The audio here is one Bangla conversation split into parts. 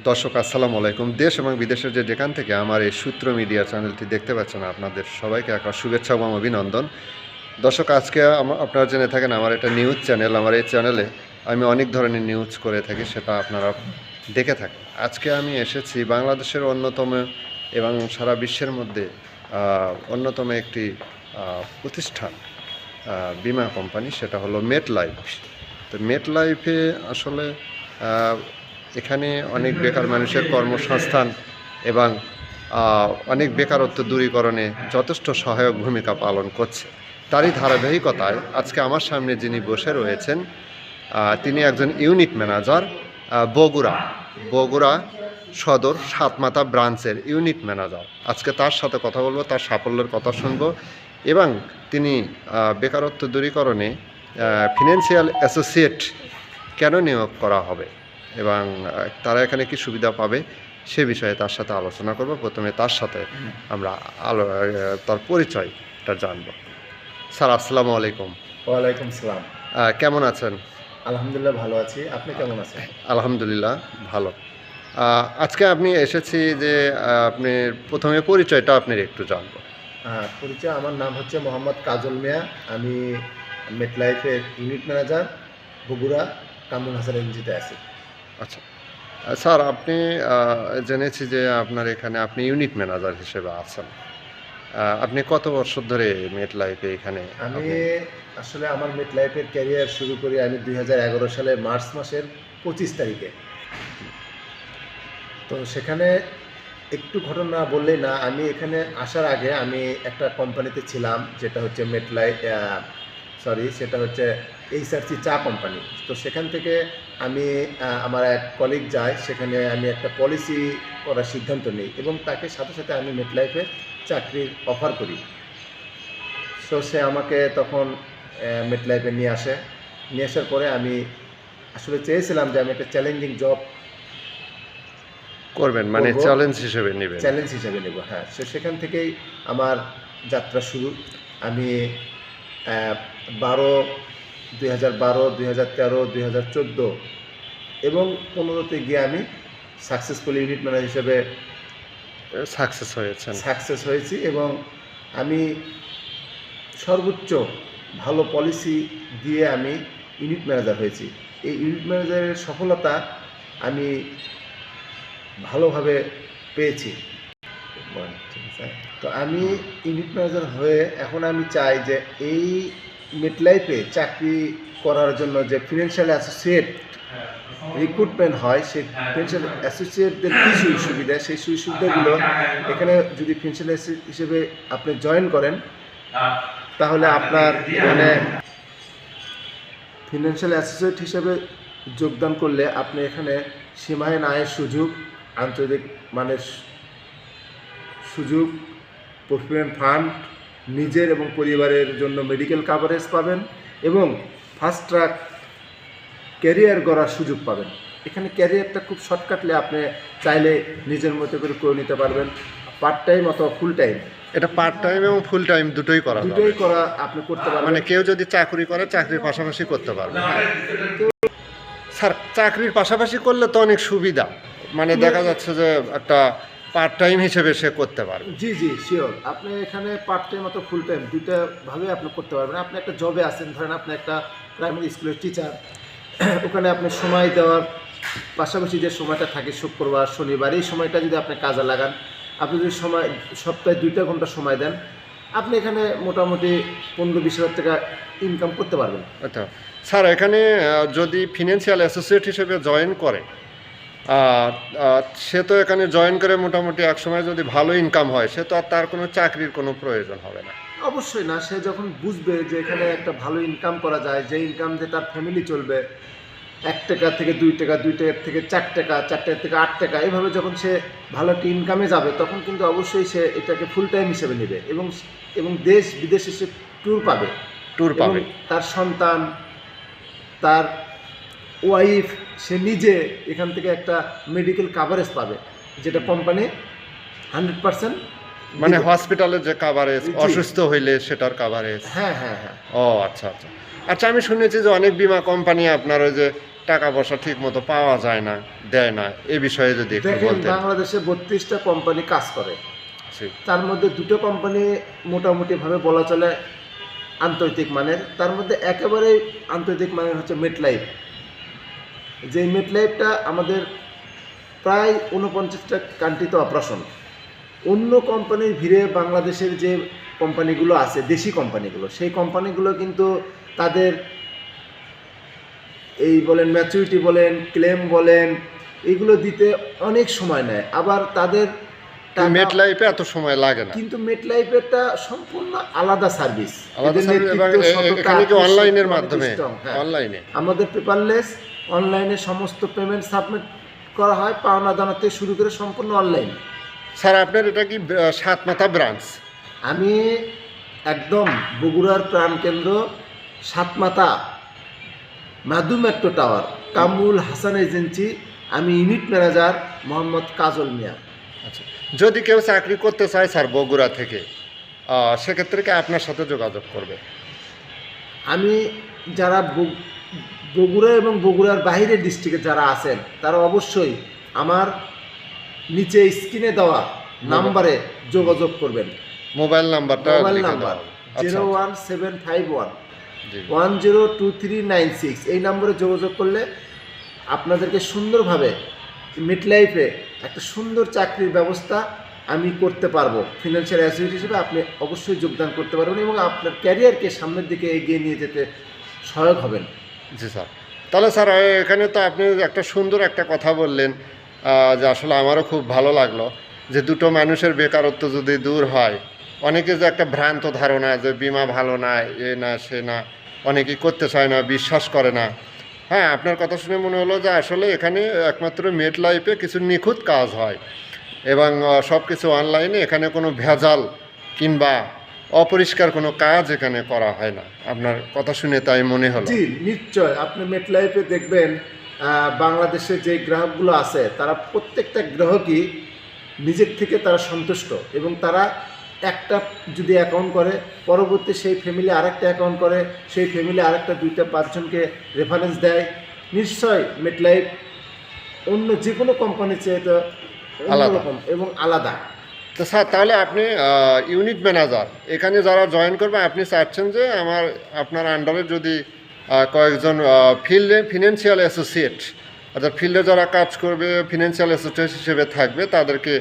দর্শক আসসালামু আলাইকুম। দেশ এবং বিদেশের যেখান থেকে আমার এই সূত্র মিডিয়া চ্যানেলটি দেখতে পাচ্ছেন, আপনাদের সবাইকে একটা শুভেচ্ছা এবং অভিনন্দন। দর্শক, আজকে আপনারা জেনে থাকেন আমার একটা নিউজ চ্যানেল। আমার এই চ্যানেলে আমি অনেক ধরনের নিউজ করে থাকি, সেটা আপনারা দেখে থাকেন। আজকে আমি এসেছি বাংলাদেশের অন্যতম এবং সারা বিশ্বের মধ্যে অন্যতম একটি প্রতিষ্ঠান, বিমা কোম্পানি, সেটা হলো মেট লাইফ। তো মেট লাইফে আসলে এখানে অনেক বেকার মানুষের কর্মসংস্থান এবং অনেক বেকারত্ব দূরীকরণে যথেষ্ট সহায়ক ভূমিকা পালন করছে। তারই ধারাবাহিকতায় আজকে আমার সামনে যিনি বসে রয়েছেন, তিনি একজন ইউনিট ম্যানেজার, বগুড়া সদর সাতমাথা ব্রাঞ্চের ইউনিট ম্যানেজার। আজকে তার সাথে কথা বলবো, তার সাফল্যের কথা শুনবো এবং তিনি বেকারত্ব দূরীকরণে ফিনান্সিয়াল অ্যাসোসিয়েট কেন নিয়োগ করা হবে এবং তারা এখানে কি সুবিধা পাবে সে বিষয়ে তার সাথে আলোচনা করব। প্রথমে তার সাথে আমরা তার পরিচয়টা জানব। স্যার, আসসালামু আলাইকুম। ওয়ালাইকুম সালাম। কেমন আছেন? আলহামদুলিল্লাহ ভালো আছি। আপনি কেমন আছেন? আলহামদুলিল্লাহ ভালো। আজকে আপনি এসেছি যে আপনি প্রথমে পরিচয়টা আপনার একটু জানবো। পরিচয়, আমার নাম হচ্ছে মোহাম্মদ কাজল মিয়া। আমি মেটলাইফের ইউনিট ম্যানেজার, বগুড়া কামরুল হাসান এনজিতে আছি। আচ্ছা স্যার, আপনি জেনেছি যে আপনার এখানে আপনি ইউনিট ম্যানেজার হিসেবে আছেন। আপনি কত বছর ধরে মেট লাইফে এখানে? আমি আসলে আমার মেটলাইফের ক্যারিয়ার শুরু করি আমি 2011 সালের মার্চ মাসের 25 তারিখে। তো সেখানে একটু ঘটনা বললেই না, আমি এখানে আসার আগে আমি একটা কোম্পানিতে ছিলাম, যেটা হচ্ছে সেটা হচ্ছে এইচআরসি চা কোম্পানি। তো সেখান থেকে আমি আমার এক কলিগ যায়, সেখানে আমি একটা পলিসি করার সিদ্ধান্ত নিই এবং তাকে সাথে সাথে আমি মেটলাইফে চাকরির অফার করি। সো সে আমাকে তখন মেটলাইফে নিয়ে আসার পরে আমি আসলে চেয়েছিলাম যে আমি একটা চ্যালেঞ্জিং জব করবেন, মানে চ্যালেঞ্জ হিসেবে নেব। হ্যাঁ, সেখান থেকেই আমার যাত্রা শুরু। আমি 2012, 2013, 2014 এবং 2015-তে গিয়ে আমি সাকসেসফুল ইউনিট ম্যানেজার হিসেবে সাকসেস হয়েছি এবং আমি সর্বোচ্চ ভালো পলিসি দিয়ে আমি ইউনিট ম্যানেজার হয়েছি। এই ইউনিট ম্যানেজারের সফলতা আমি ভালোভাবে পেয়েছি। তো আমি ইউনিট ম্যানেজার হয়ে এখন আমি চাই যে এই মেটলাইফে চাকরি করার জন্য যে ফিনান্সিয়াল অ্যাসোসিয়েট রিক্রুটমেন্ট হয়, সেই ফিনান্সিয়াল অ্যাসোসিয়েটদের কী সুযোগ সুবিধা, সেই সুযোগ সুবিধাগুলো এখানে যদি ফিনান্সিয়াল অ্যাসোসিয়েট হিসেবে আপনি জয়েন করেন, তাহলে আপনার মানে ফিনান্সিয়াল অ্যাসোসিয়েট হিসেবে যোগদান করলে আপনি এখানে সীমাহীন আয়ের সুযোগ, আন্তর্জাতিক মানের সুযোগ, প্রভিডেন্ট ফান্ড, নিজের এবং পরিবারের জন্য মেডিকেল কাভারেজ পাবেন এবং ফাস্ট ট্র্যাক ক্যারিয়ার গড়ার সুযোগ পাবেন। এখানে ক্যারিয়ারটা খুব শর্টকাটলি আপনি চাইলে নিজের মতো করে নিতে পারবেন, পার্ট টাইম অথবা ফুল টাইম। এটা পার্ট টাইম এবং ফুল টাইম দুটোই করা আপনি করতে পারবেন। মানে কেউ যদি চাকরি করে চাকরির পাশাপাশি করতে পারবে। স্যার, চাকরির পাশাপাশি করলে তো অনেক সুবিধা, মানে দেখা যাচ্ছে যে একটা পার্ট টাইম হিসেবে সে করতে পারবে। জি শিওর। আপনি এখানে পার্ট টাইম অথবা ফুল টাইম দুইটাভাবে আপনি করতে পারবেন। আপনি একটা জবে আছেন, ধরেন আপনি একটা প্রাইমারি স্কুলের টিচার, ওখানে আপনি সময় দেওয়ার পাশাপাশি যে সময়টা থাকে শুক্রবার শনিবার, এই সময়টা যদি আপনি কাজে লাগান, আপনি যদি সপ্তাহে 2 ঘন্টা সময় দেন, আপনি এখানে মোটামুটি 15-20 হাজার টাকা ইনকাম করতে পারবেন। আচ্ছা স্যার, এখানে যদি ফিনান্সিয়াল অ্যাসোসিয়েট হিসেবে জয়েন করে, সে তো এখানে জয়েন করে মোটামুটি এক সময় যদি ভালো ইনকাম হয়, সে তো আর তার কোনো চাকরির কোনো প্রয়োজন হবে না। অবশ্যই না। সে যখন বুঝবে যে এখানে একটা ভালো ইনকাম করা যায়, যে ইনকাম দিয়ে তার ফ্যামিলি চলবে, 1 টাকা থেকে 2 টাকা, 2 টাকা থেকে 4 টাকা, 4 টাকা থেকে 8 টাকা, এভাবে যখন সে ভালো একটা ইনকামে যাবে, তখন কিন্তু অবশ্যই সে এটাকে ফুল টাইম হিসেবে নেবে এবং দেশ বিদেশে সে ট্যুর পাবে। তার সন্তান, তার ওয়াইফ, সে নিজে এখান থেকে একটা মেডিকেল কাভারেজ পাবে, যেটা কোম্পানি 100% মানে হসপিটালের যে কাভারেজ, অসুস্থ হইলে সেটার কাভারেজ। হ্যাঁ। ও আচ্ছা, আমি শুনেছি যে অনেক বিমা কোম্পানি আপনার ওই যে টাকা পয়সা ঠিক মতো পাওয়া যায় না, দেয় না, এ বিষয়ে যদি একটু দেখেন, বলতেন। বাংলাদেশে 32টা কোম্পানি কাজ করে, জি, তার মধ্যে দুটো কোম্পানি মোটামুটিভাবে বলা চলে আন্তর্জাতিক মানের। তার মধ্যে একেবারে আন্তর্জাতিক মানের হচ্ছে মেটলাইফ। যে মেটলাইফটা আমাদের প্রায় 49টা কান্ট্রিতে অপারেশন। অন্য কোম্পানির ভিড়ে বাংলাদেশের যে কোম্পানিগুলো আছে, দেশি কোম্পানিগুলো, সেই কোম্পানিগুলো কিন্তু তাদের এই বলেন ম্যাচুরিটি বলেন, ক্লেম বলেন, এগুলো দিতে অনেক সময় নেয়। আবার তাদের মেট লাইফে এত সময় লাগে না। কিন্তু মেটলাইফেরটা সম্পূর্ণ আলাদা সার্ভিস। আলাদা এদের সার্ভিস, এবং নেতৃত্ব, সততা, এখানে কি অনলাইনের আত্মবিশ্বাস মাধ্যমে? অনেক strong, হ্যাঁ। অনলাইনে? আমাদের পেপারলেস, অনলাইনে সমস্ত পেমেন্ট সাবমিট করা হয়, পাওনা দানা থেকে শুরু করে সম্পূর্ণ অনলাইন। স্যার আপনার এটা কি সাতমাথা ব্রাঞ্চ? আমি একদম বগুড়ার প্রাণকেন্দ্র সাতমাথা মাদু metro tower, Kamrul Hasan agency. আমি ইউনিট ম্যানেজার মোহাম্মদ কাজল মিয়া। আচ্ছা, যদি কেউ চাকরি করতে চায় স্যার বগুড়া থেকে, সেক্ষেত্রে কি আপনার সাথে যোগাযোগ করবে? আমি যারা বগুড়া এবং বগুড়ার বাইরের ডিস্ট্রিক্টে যারা আছেন, তারা অবশ্যই আমার নিচে স্ক্রিনে দেওয়া নাম্বারে যোগাযোগ করবেন। মোবাইল নাম্বারটা মোবাইল লিখে নাম্বার দেওয়া। আচ্ছা, 01751 জি। 102396। এই নম্বরে যোগাযোগ করলে আপনাদেরকে সুন্দরভাবে মিডলাইফে একটা সুন্দর চাকরির ব্যবস্থা আমি করতে পারবো। ফিনান্সিয়াল অ্যাসিস্ট্যান্ট হিসেবে আপনি অবশ্যই যোগদান করতে পারবেন এবং আপনার ক্যারিয়ারকে সামনের দিকে এগিয়ে নিয়ে যেতে সহায়ক হবেন। জি স্যার। তাহলে স্যার এখানে তো আপনি একটা সুন্দর একটা কথা বললেন, যে আসলে আমারও খুব ভালো লাগলো, যে দুটো মানুষের বেকারত্ব যদি দূর হয়, অনেকে যে একটা ভ্রান্ত ধারণা যে বিমা ভালো না, এ না সে না, অনেকেই করতে চায় না, বিশ্বাস করে না। হ্যাঁ, আপনার কথা শুনে মনে হলো যে আসলে এখানে একমাত্র মেট লাইফে কিছু নিখুঁত কাজ হয় এবং সব কিছু অনলাইনে, এখানে কোনো ভেজাল কিংবা অপরিষ্কার কোনো কাজ এখানে করা হয় না। আপনার কথা শুনে তাই মনে হলো। জি, নিশ্চয়। আপনি মেটলাইফে দেখবেন বাংলাদেশের যে গ্রাহকগুলো আছে, তারা প্রত্যেকটা গ্রাহকই নিজের থেকে তারা সন্তুষ্ট এবং তারা একটা যদি অ্যাকাউন্ট করে, পরবর্তী সেই ফ্যামিলি আরেকটা অ্যাকাউন্ট করে, সেই ফ্যামিলি আরেকটা 2-5 জনকে রেফারেন্স দেয়। নিশ্চয় মেটলাইফ অন্য যে কোনো কোম্পানির চেয়ে তো অন্যরকম এবং আলাদা। তো স্যার, তাহলে আপনি ইউনিট ম্যানেজার, এখানে যারা জয়েন করবে, আপনি চাচ্ছেন যে আপনার আন্ডারে যদি কয়েকজন ফিনান্সিয়াল অ্যাসোসিয়েট, অর্থাৎ ফিল্ডে যারা কাজ করবে, ফিনান্সিয়াল অ্যাসোসিয়েট হিসেবে থাকবে, তাদেরকে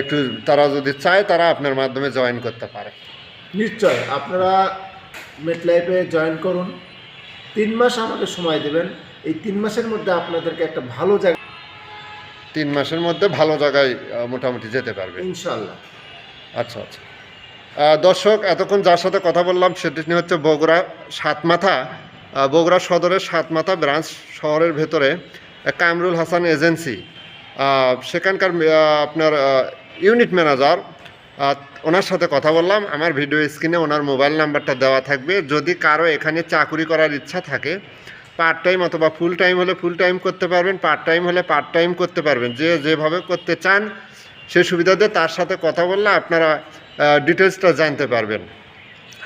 একটু, তারা যদি চায়, তারা আপনার মাধ্যমে জয়েন করতে পারে। নিশ্চয় আপনারা মেটলাইফে জয়েন করুন। 3 মাস আমাকে সময় দেবেন। এই 3 মাসের মধ্যে আপনাদেরকে একটা ভালো জায়গা 3 মাসের মধ্যে ভালো জায়গায় মোটামুটি যেতে পারবে ইনশাআল্লাহ। আচ্ছা আচ্ছা। দর্শক, এতক্ষণ যার সাথে কথা বললাম সেটি হচ্ছে বগুড়া সাতমাথা, বগুড়া সদরের সাতমাথা ব্রাঞ্চ শহরের ভেতরে কামরুল হাসান এজেন্সি, সেখানকার আপনার ইউনিট ম্যানেজার, ওনার সাথে কথা বললাম। আমার ভিডিও স্ক্রিনে ওনার মোবাইল নাম্বারটা দেওয়া থাকবে। যদি কারো এখানে চাকুরি করার ইচ্ছা থাকে, পার্ট টাইম অথবা ফুল টাইম হলে ফুল টাইম করতে পারবেন, পার্ট টাইম হলে পার্ট টাইম করতে পারবেন, যে যেভাবে করতে চান সে সুবিধা দিয়ে তার সাথে কথা বললে আপনারা ডিটেলসটা জানতে পারবেন।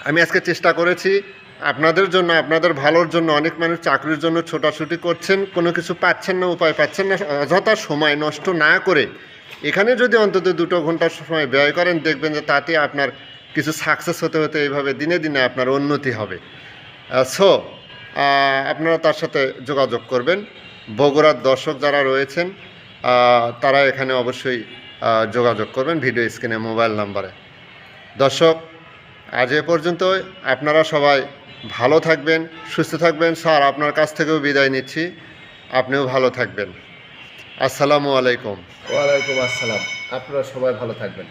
আমি আজকে চেষ্টা করেছি আপনাদের জন্য, আপনাদের ভালোর জন্য। অনেক মানুষ চাকরির জন্য ছোটাছুটি করছেন, কোনো কিছু পাচ্ছেন না, উপায় পাচ্ছেন না, অযথা সময় নষ্ট না করে এখানে যদি অন্তত 2 ঘন্টা সময় ব্যয় করেন, দেখবেন যে তাতে আপনার কিছু সাকসেস হতে হতে এইভাবে দিনে দিনে আপনার উন্নতি হবে। আপনারা তার সাথে যোগাযোগ করবেন। বগুড়ার দর্শক যারা রয়েছেন, তারা এখানে অবশ্যই যোগাযোগ করবেন ভিডিও স্ক্রিনে মোবাইল নাম্বারে। দর্শক, আজ এ পর্যন্তই। আপনারা সবাই ভালো থাকবেন, সুস্থ থাকবেন। স্যার, আপনার কাছ থেকেও বিদায় নিচ্ছি। আপনিও ভালো থাকবেন। আসসালামু আলাইকুম। ওয়ালাইকুম আসসালাম। আপনারা সবাই ভালো থাকবেন।